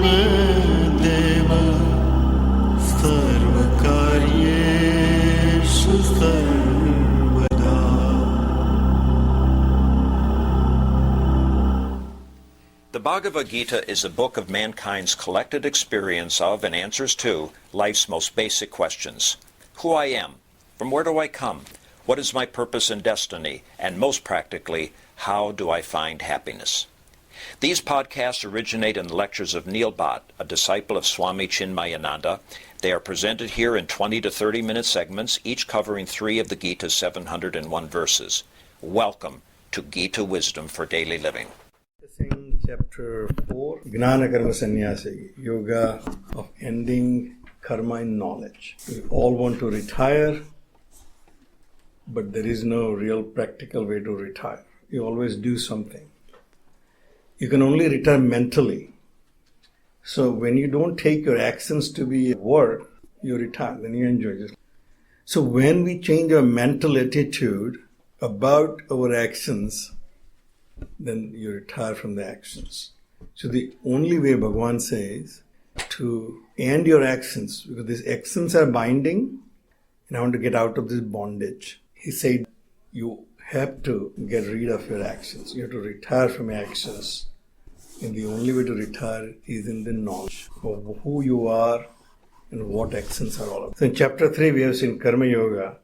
देव सर्वकार्येषु सर्वदा. The Bhagavad Gita is a book of mankind's collected experience of and answers to life's most basic questions. Who I am, from where do I come, what is my purpose and destiny, and most practically, how do I find happiness? These podcasts originate in the lectures of Neil Bhatt, a disciple of Swami Chinmayananda. They are presented here in 20 to 30-minute segments, each covering 3 of the Gita's 701 verses. Welcome to Gita Wisdom for Daily Living. Chapter 4, Gnana Karma Sannyasi, Yoga of Ending Karma in Knowledge. We all want to retire, but there is no real practical way to retire. You always do something. You can only retire mentally. So when you don't take your actions to be work, you retire, then you enjoy it. So when we change our mental attitude about our actions, then you retire from the actions. So the only way Bhagavan says to end your actions, because these actions are binding, and I want to get out of this bondage. He said, you have to get rid of your actions. You have to retire from your actions. And the only way to retire is in the knowledge of who you are and what actions are all about. So in chapter 3, we have seen Karma Yoga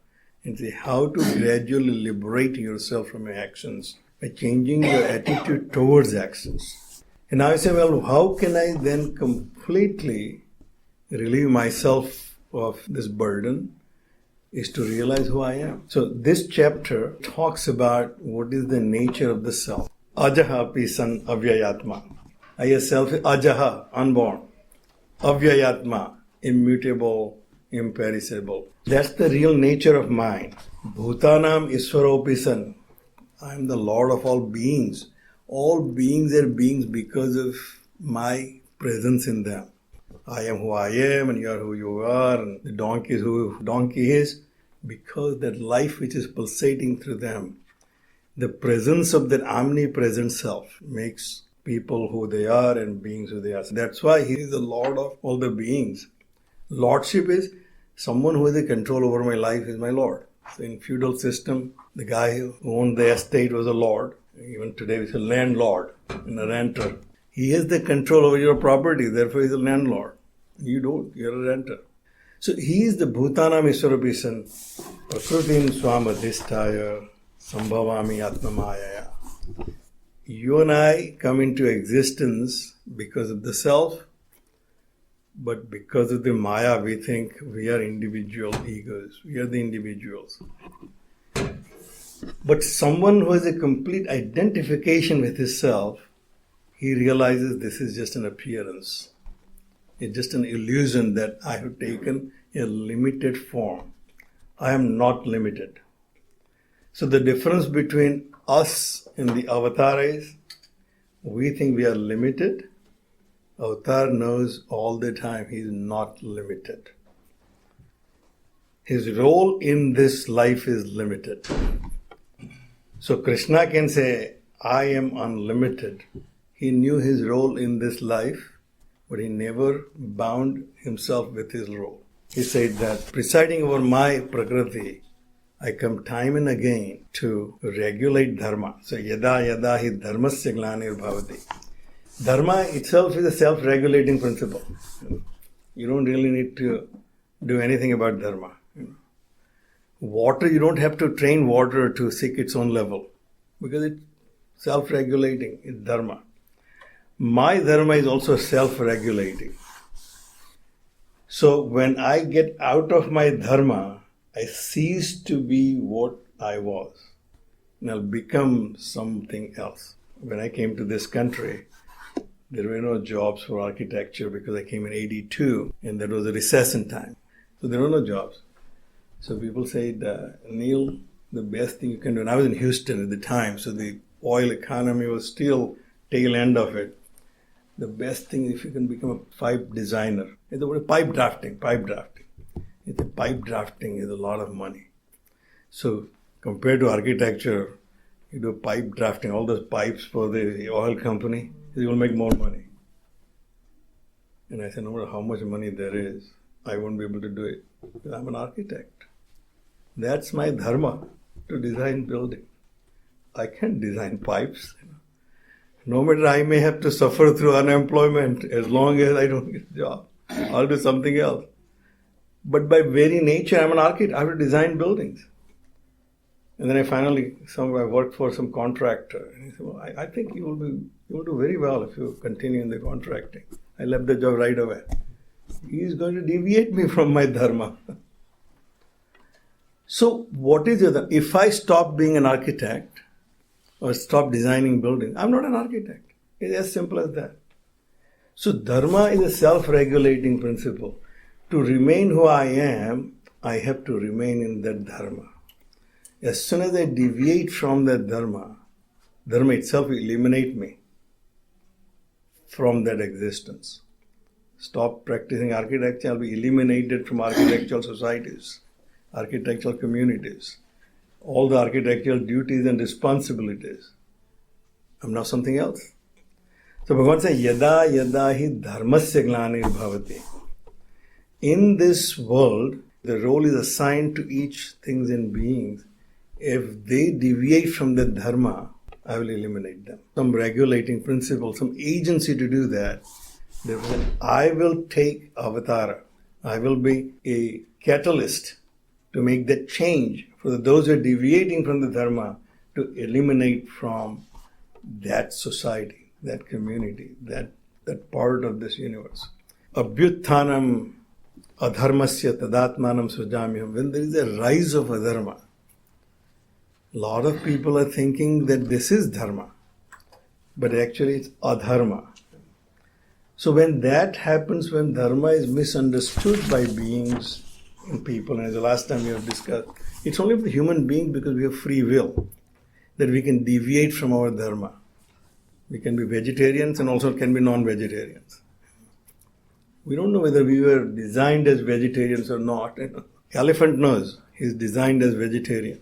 and see how to gradually liberate yourself from your actions by changing your attitude towards actions. And now I say, well, how can I then completely relieve myself of this burden? Is to realize who I am. So this chapter talks about what is the nature of the self. Ajah pisan Avyaya Atma. I self Ajah, unborn. Avyaya Atma, immutable, imperishable. That's the real nature of mind. Bhutanam Ishvara pisan. I am the Lord of all beings. All beings are beings because of my presence in them. I am who I am and you are who you are, and the donkey is who donkey is, because that life which is pulsating through them, the presence of that omnipresent self makes people who they are and beings who they are. So that's why he is the Lord of all the beings. Lordship is someone who has a control over my life is my Lord. So in feudal system, the guy who owned the estate was a lord. Even today it's a landlord and a renter. He has the control over your property, therefore he's a landlord. You don't, you're a renter. So he is the Bhutanam Ishvara pisan, Prakrutim Swamadhisthaya, Sambhavami Atmamayaya. You and I come into existence because of the self, but because of the Maya, we think we are individual egos. We are the individuals. But someone who has a complete identification with his self, he realizes this is just an appearance. It's just an illusion that I have taken a limited form. I am not limited. So the difference between us and the avatar is, we think we are limited. Avatar knows all the time he is not limited. His role in this life is limited. So Krishna can say, I am unlimited. He knew his role in this life, but he never bound himself with his role. He said that presiding over my Prakriti, I come time and again to regulate dharma. So yada yada hi dharmasya glanir bhavati. Dharma itself is a self-regulating principle. You don't really need to do anything about dharma. Water, you don't have to train water to seek its own level because it's self-regulating, it's dharma. My dharma is also self-regulating. So when I get out of my dharma, I cease to be what I was. And I'll become something else. When I came to this country, there were no jobs for architecture because I came in 82 and that was a recession time. So there were no jobs. So people said, Neil, the best thing you can do, and I was in Houston at the time, so the oil economy was still tail end of it. The best thing if you can become a pipe designer. It's about pipe drafting. It's a pipe drafting is a lot of money. So compared to architecture, you do pipe drafting, all those pipes for the oil company, you will make more money. And I said, no matter how much money there is, I won't be able to do it. Because I'm an architect. That's my dharma, to design building. I can't design pipes. No matter I may have to suffer through unemployment, as long as I don't get a job, I'll do something else. But by very nature, I'm an architect. I have to design buildings. And then I worked for some contractor. And he said, well, I think you will do very well if you continue in the contracting. I left the job right away. He is going to deviate me from my dharma. So what is it? If I stop being an architect or stop designing buildings, I'm not an architect. It's as simple as that. So dharma is a self-regulating principle. To remain who I am, I have to remain in that dharma. As soon as I deviate from that dharma itself will eliminate me from that existence. Stop practicing architecture, I'll be eliminated from architectural societies, architectural communities, all the architectural duties and responsibilities. I'm now something else. So Bhagavan says, yada yada hi dharmasya glanir bhavati. In this world, the role is assigned to each things and beings. If they deviate from the dharma, I will eliminate them. Some regulating principle, some agency to do that. Therefore, I will take avatara. I will be a catalyst to make that change for those who are deviating from the dharma, to eliminate from that society, that community, that part of this universe. Abhyuthanam adharmasya tadatmanam sujamyam. When there is a rise of adharma, a lot of people are thinking that this is dharma, but actually it's adharma. So when that happens, when dharma is misunderstood by beings and people, and as the last time we have discussed, it's only for human beings because we have free will that we can deviate from our dharma. We can be vegetarians and also can be non-vegetarians. We don't know whether we were designed as vegetarians or not. Elephant knows he's designed as vegetarian.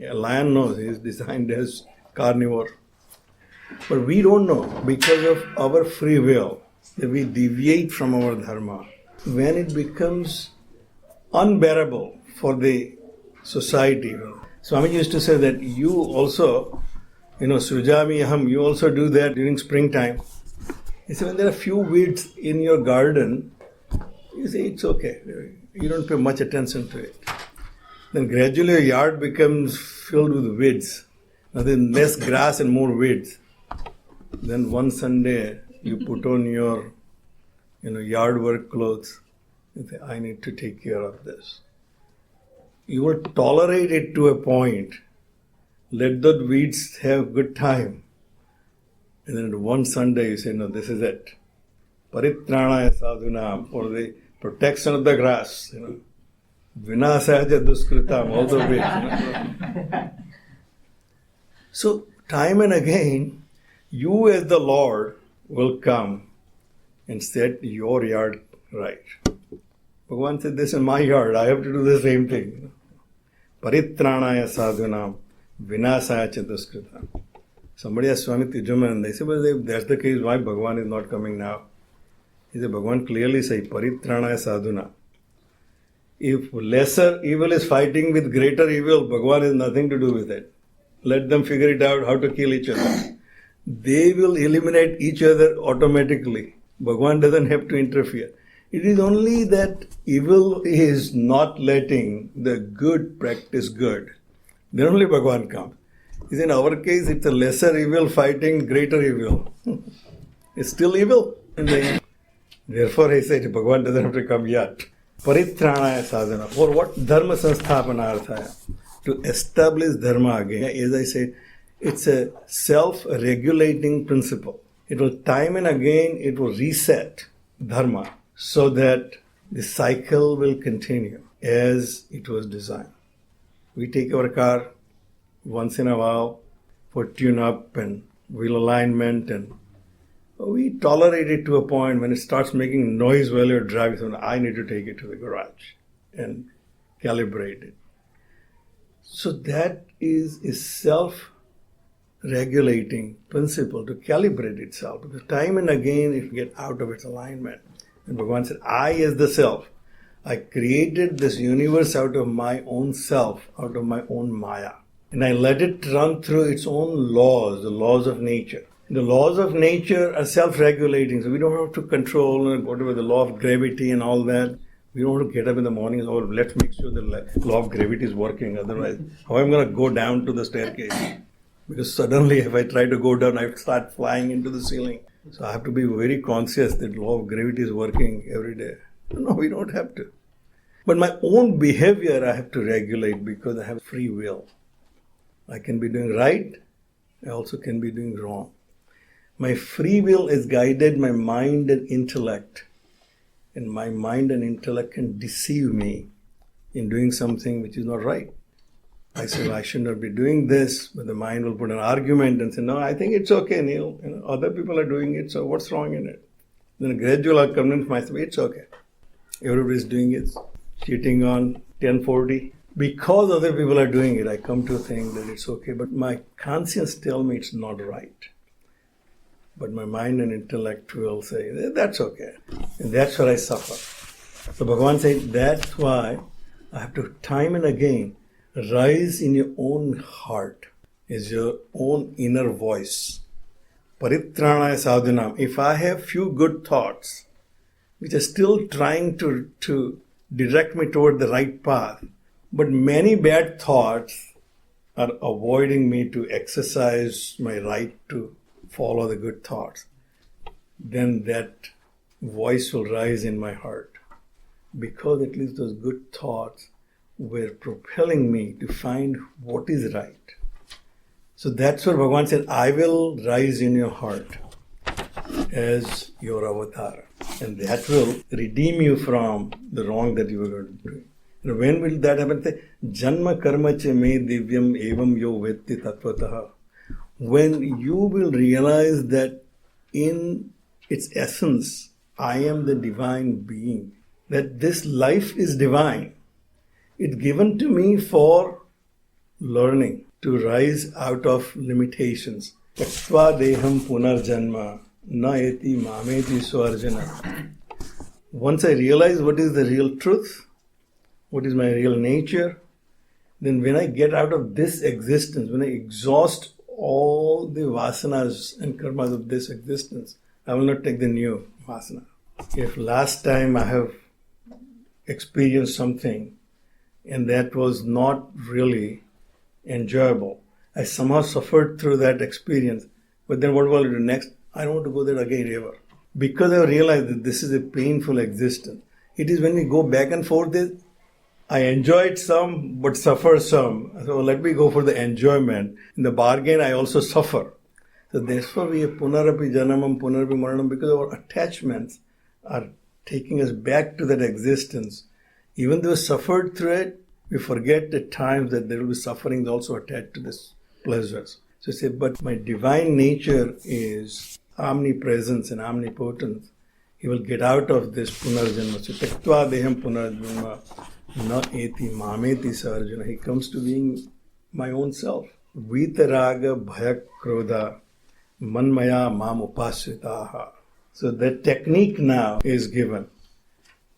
A lion knows he's designed as carnivore. But we don't know because of our free will that we deviate from our dharma. When it becomes unbearable for the society. Swami used to say that you also, sujami aham, you also do that during springtime. He said when there are few weeds in your garden, you say it's okay. You don't pay much attention to it. Then gradually your yard becomes filled with weeds. Now there's less grass and more weeds. Then one Sunday you put on your yard work clothes and say, I need to take care of this. You will tolerate it to a point. Let the weeds have good time. And then one Sunday you say, no, this is it. Paritranaya sadhunam, for the protection of the grass. Vinasaja duskritam, all the weeds. So time and again, you as the Lord will come and set your yard right. Bhagavan said, this is my yard, I have to do the same thing. Paritranaya sadhunam, vinasaya chaduskritam. Somebody asked Swami Tijuman, they said, well, if that's the case, why Bhagavan is not coming now? He said, Bhagavan clearly says, Paritranaya sadhuna. If lesser evil is fighting with greater evil, Bhagavan has nothing to do with it. Let them figure it out how to kill each other. They will eliminate each other automatically. Bhagavan doesn't have to interfere. It is only that evil is not letting the good practice good. Then only Bhagavan comes. In our case, it's a lesser evil fighting greater evil. It's still evil in the end. Therefore, I said Bhagavan doesn't have to come yet. Paritranaya sadhana. For what? Dharma sansthapanarthaya. To establish dharma again. As I said, it's a self-regulating principle. It will time and again, it will reset dharma so that the cycle will continue as it was designed. We take our car once in a while for tune-up and wheel alignment, and we tolerate it to a point when it starts making noise while you're driving. So I need to take it to the garage and calibrate it. So that is a self-regulating principle to calibrate itself. Because time and again it gets out of its alignment. And Bhagavan said, I as the self, I created this universe out of my own self, out of my own Maya. And I let it run through its own laws, the laws of nature. The laws of nature are self-regulating, so we don't have to control whatever the law of gravity and all that. We don't have to get up in the morning and, oh, let's make sure the law of gravity is working. Otherwise, how am I going to go down to the staircase? Because suddenly, if I try to go down, I start flying into the ceiling. So I have to be very conscious that the law of gravity is working every day. No, we don't have to. But my own behavior I have to regulate because I have free will. I can be doing right, I also can be doing wrong. My free will is guided my mind and intellect. And my mind and intellect can deceive me in doing something which is not right. I say, well, I should not be doing this, but the mind will put an argument and say, no, I think it's okay, Neil. Other people are doing it, so what's wrong in it? Then gradually I'll convince myself, it's okay. Everybody's doing it, cheating on 1040. Because other people are doing it, I come to think that it's okay, but my conscience tells me it's not right. But my mind and intellect will say, that's okay. And that's where I suffer. So Bhagavan said, that's why I have to time and again rise in your own heart, is your own inner voice. Paritranaya sadhunam. If I have few good thoughts, which are still trying to direct me toward the right path, but many bad thoughts are avoiding me to exercise my right to follow the good thoughts, then that voice will rise in my heart. Because at least those good thoughts were propelling me to find what is right. So that's what Bhagavan said, I will rise in your heart as your avatar. And that will redeem you from the wrong that you were going to do. And when will that happen? Janma karma che me divyam evam yo vetti tattvataha. When you will realize that in its essence, I am the divine being, that this life is divine. It's given to me for learning, to rise out of limitations. Taktva deham punarjanma na eti mameti swarjana. Once I realize what is the real truth, what is my real nature, then when I get out of this existence, when I exhaust all the vasanas and karmas of this existence, I will not take the new vasana. If last time I have experienced something and that was not really enjoyable, I somehow suffered through that experience, but then what will I do next? I don't want to go there again ever. Because I realized that this is a painful existence. It is when we go back and forth, I enjoyed some but suffer some. So let me go for the enjoyment. In the bargain, I also suffer. So therefore we have punarapi janamam, punarapi maranam, because our attachments are taking us back to that existence. Even though we suffered through it, we forget at times that there will be sufferings also attached to this pleasures. So say, but my divine nature is omnipresence and omnipotence. He will get out of this punarjanma. So taktva deham punarjanma na eti mameti sarjana. He comes to being my own self. Vitaraga bhaya krodha manmaya mam upasritaha. So that technique now is given.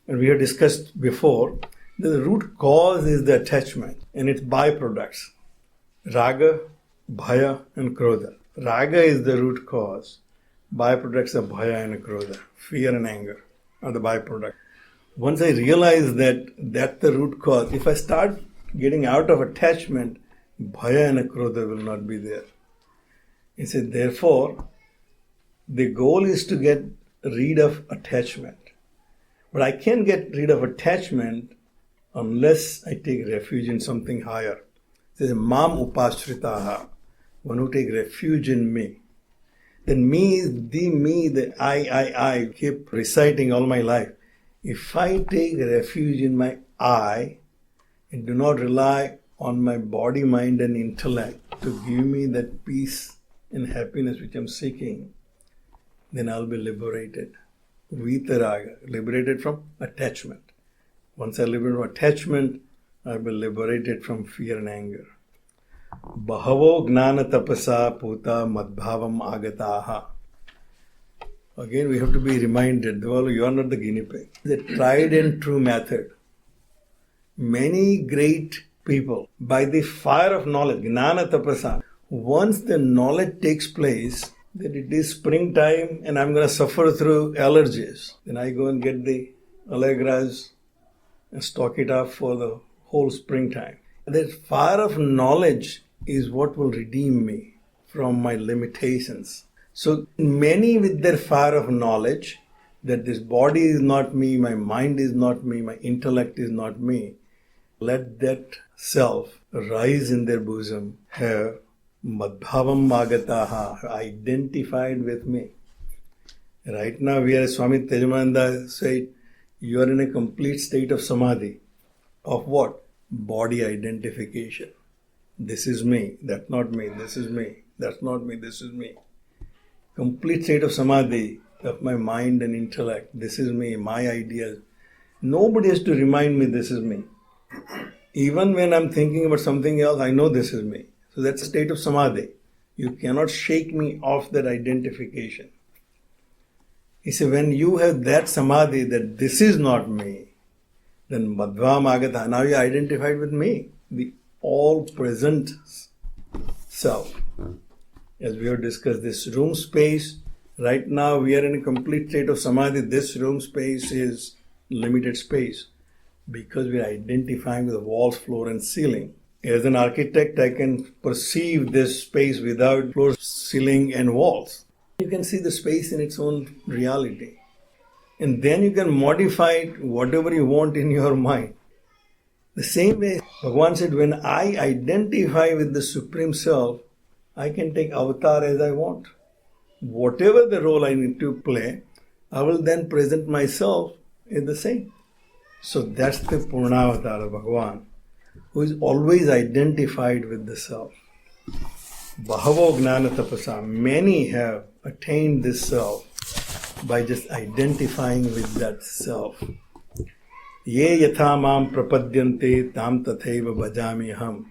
And we have discussed before that the root cause is the attachment and its byproducts. Raga, bhaya and krodha. Raga is the root cause. Byproducts are bhaya and krodha. Fear and anger are the byproduct. Once I realize that that's the root cause, if I start getting out of attachment, bhaya and krodha will not be there. He said, therefore, the goal is to get rid of attachment. But I can't get rid of attachment unless I take refuge in something higher. It says, mam upasritaha, one who take refuge in me. Then me, the I keep reciting all my life. If I take refuge in my I and do not rely on my body, mind and intellect to give me that peace and happiness which I'm seeking, then I'll be liberated. Vitaraga, liberated from attachment. Once I liberate from attachment, I'll be liberated from fear and anger. Bahavo gnana tapasa puta madbhavam agataha. Again, we have to be reminded, well, you are not the guinea pig. The tried and true method. Many great people, by the fire of knowledge, gnana tapasa, once the knowledge takes place that it is springtime and I'm going to suffer through allergies, then I go and get the Allegras and stock it up for the whole springtime. That fire of knowledge is what will redeem me from my limitations. So many with their fire of knowledge that this body is not me, my mind is not me, my intellect is not me, let that self rise in their bosom, have madbhavam magataha, identified with me. Right now we are, Swami Tejamananda said, you are in a complete state of samadhi. Of what? Body identification. This is me, that's not me, this is me, that's not me, this is me. Complete state of samadhi of my mind and intellect. This is me, my ideas. Nobody has to remind me this is me. Even when I'm thinking about something else, I know this is me. So that's a state of samadhi. You cannot shake me off that identification. He said, when you have that samadhi that this is not me, then madhvam agata, now you are identified with me, the all-present self. As we have discussed, this room space, right now we are in a complete state of samadhi. This room space is limited space because we are identifying with the walls, floor and ceiling. As an architect, I can perceive this space without floor, ceiling and walls. You can see the space in its own reality. And then you can modify it whatever you want in your mind. The same way, Bhagavan said, when I identify with the Supreme Self, I can take avatar as I want. Whatever the role I need to play, I will then present myself in the same. So that's the Purnavatar of Bhagavan, who is always identified with the Self. Bahavo gnana tapasa, many have attained this Self by just identifying with that Self. Ye yatha mam prapadyante tam tatheva bhajami aham.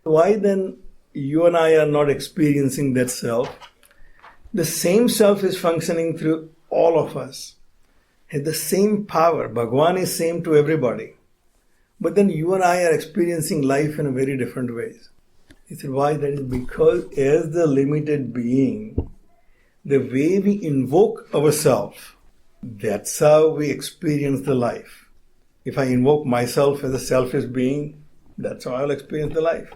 Why then you and I are not experiencing that Self? The same Self is functioning through all of us. Has the same power. Bhagavan is same to everybody. But then you and I are experiencing life in a very different ways. He said, why? That is because as the limited being, the way we invoke ourselves, that's how we experience the life. If I invoke myself as a selfish being, that's how I'll experience the life.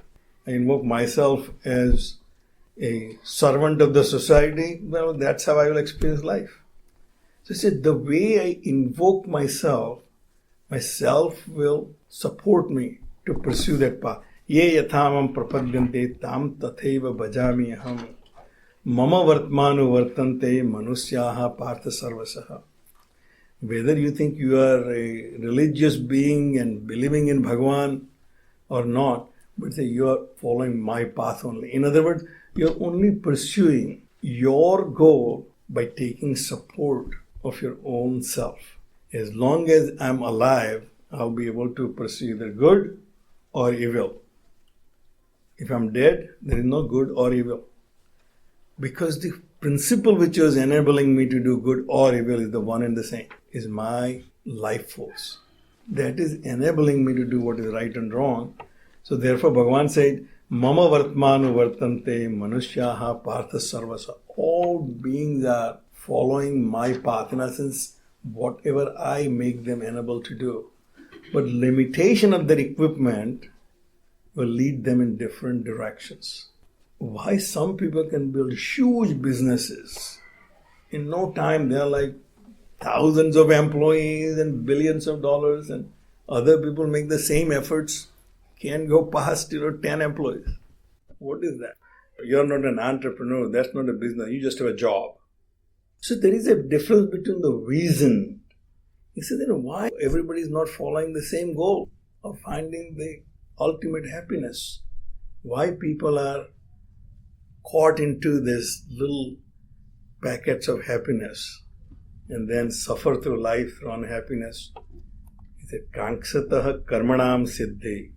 I invoke myself as a servant of the society, well, that's how I will experience life. So he said, the way I invoke myself will support me to pursue that path. Ye yathamam prapadyante tam tatheva bhajami aham. Mama vartmanu vartante manusyaha partha sarvasaha. Whether you think you are a religious being and believing in Bhagavan or not, but say you are following my path only. In other words, you are only pursuing your goal by taking support of your own self. As long as I'm alive, I'll be able to pursue either good or evil. If I'm dead, there is no good or evil. Because the principle which was enabling me to do good or evil is the one and the same, is my life force. That is enabling me to do what is right and wrong. So therefore Bhagavan said, Mama vartmanu vartante manusyaha partha sarvasa. All beings are following my path. In essence, whatever I make them enable to do. But limitation of their equipment will lead them in different directions. Why some people can build huge businesses. In no time, they are like thousands of employees and billions of dollars, and other people make the same efforts, can't go past 10 employees. What is that? You're not an entrepreneur, that's not a business, you just have a job. So there is a difference between the reason. He said, why everybody is not following the same goal of finding the ultimate happiness? Why people are caught into this little packets of happiness and then suffer through life through unhappiness? He said, Kanksataha karmanam siddhi.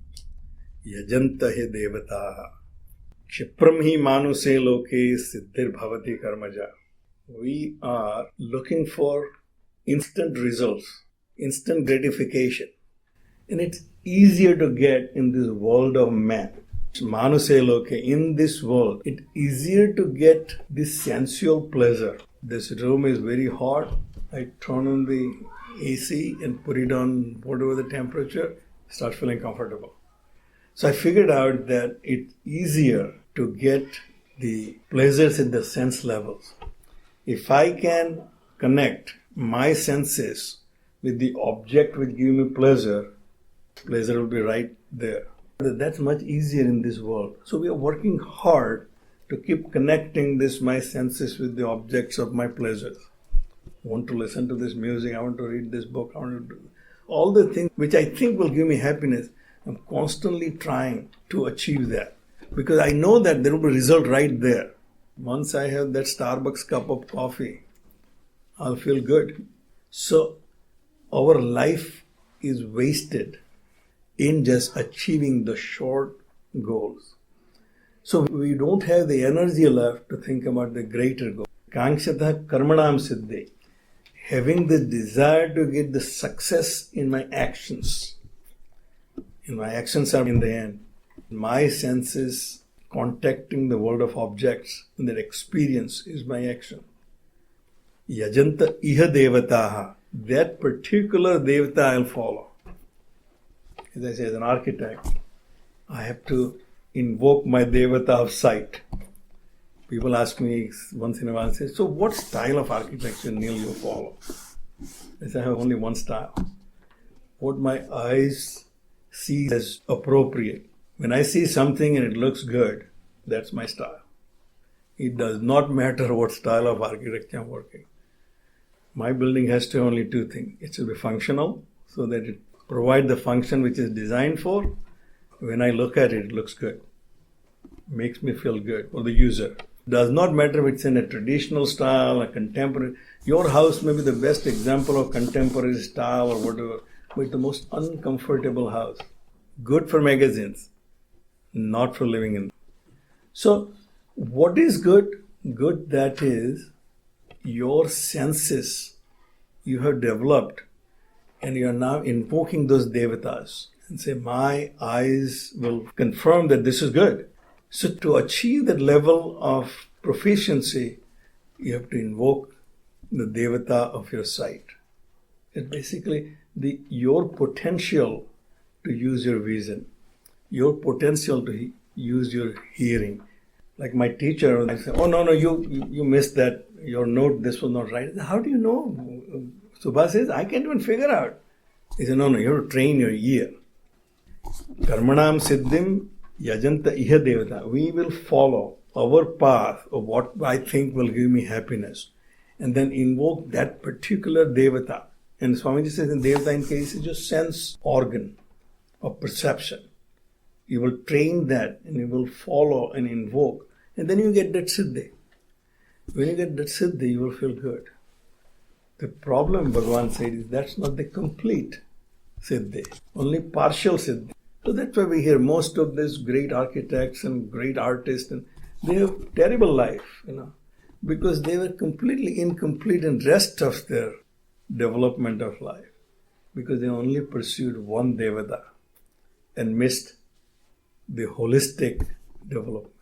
yajanta hi devataha. Kshipram hi manuse loke siddhir bhavati karmaja. We are looking for instant results, instant gratification. And it's easier to get in this world of man. Manuse loke, in this world, it's easier to get this sensual pleasure. This room is very hot. I turn on the AC and put it on whatever the temperature, start feeling comfortable. So I figured out that it's easier to get the pleasures at the sense levels. If I can connect my senses with the object which gives me pleasure, pleasure will be right there. That's much easier in this world. So we are working hard to keep connecting my senses with the objects of my pleasures. I want to listen to this music, I want to read this book, I want to do all the things which I think will give me happiness. I'm constantly trying to achieve that because I know that there will be a result right there. Once I have that Starbucks cup of coffee, I'll feel good. So our life is wasted in just achieving the short goals. So we don't have the energy left to think about the greater goal. Kankshata karmanam siddhi. Having the desire to get the success in my actions. And my actions are in the end. My senses contacting the world of objects and that experience is my action. Yajanta iha devataha. That particular devata I'll follow. As I say, as an architect, I have to invoke my devata of sight. People ask me once in a while, say, so what style of architecture, Neil, you follow? I say, I have only one style. What my eyes see as appropriate. When I see something and it looks good, that's my style. It does not matter what style of architecture I'm working. My building has to have only two things. It should be functional, so that it provides the function which is designed for. When I look at it, it looks good. Makes me feel good for the user. Does not matter if it's in a traditional style, a contemporary. Your house may be the best example of contemporary style or whatever, but it's the most uncomfortable house. Good for magazines, not for living in. So, what is good? Good that is your senses you have developed and you are now invoking those devatas and say, my eyes will confirm that this is good. So to achieve that level of proficiency, you have to invoke the devata of your sight. It's basically your potential to use your vision, your potential to use your hearing. Like my teacher, I say, oh no, you missed that, your note, this was not right. How do you know? Subha says, I can't even figure out. He said, no, you have to train your ear. Karmanam siddhim yajanta iha devata. We will follow our path of what I think will give me happiness and then invoke that particular devata. And Swamiji says in devata in case is just sense organ of perception. You will train that and you will follow and invoke and then you get that siddhi. When you get that siddhi, you will feel good. The problem, Bhagavan said, is that's not the complete siddhi, only partial siddhi. So that's why we hear most of these great architects and great artists, and they have terrible life, because they were completely incomplete in rest of their development of life, because they only pursued one devata and missed the holistic development.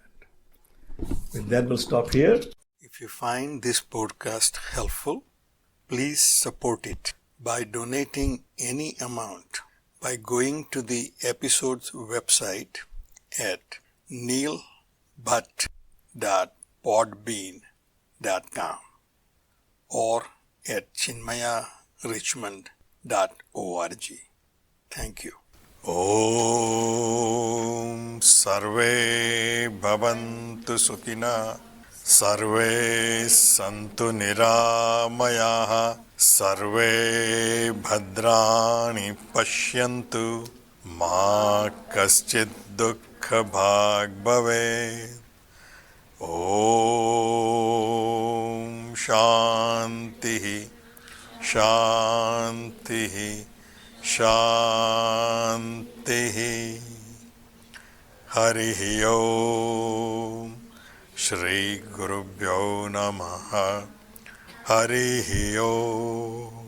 With that, we'll stop here. If you find this podcast helpful, please support it by donating any amount by going to the episode's website at neilbhatt.podbean.com or at chinmayarichmond.org. Thank you. Om Sarve Bhavantu Sukhina Sarve Santu Niramayaha Sarve Bhadrani Pashyantu Ma Kaschid Dukkha Bhag Bhave. Om Shanti Shanti Shanti. Harihi Om. Shri Gurubhyo Namaha. Harihi Om.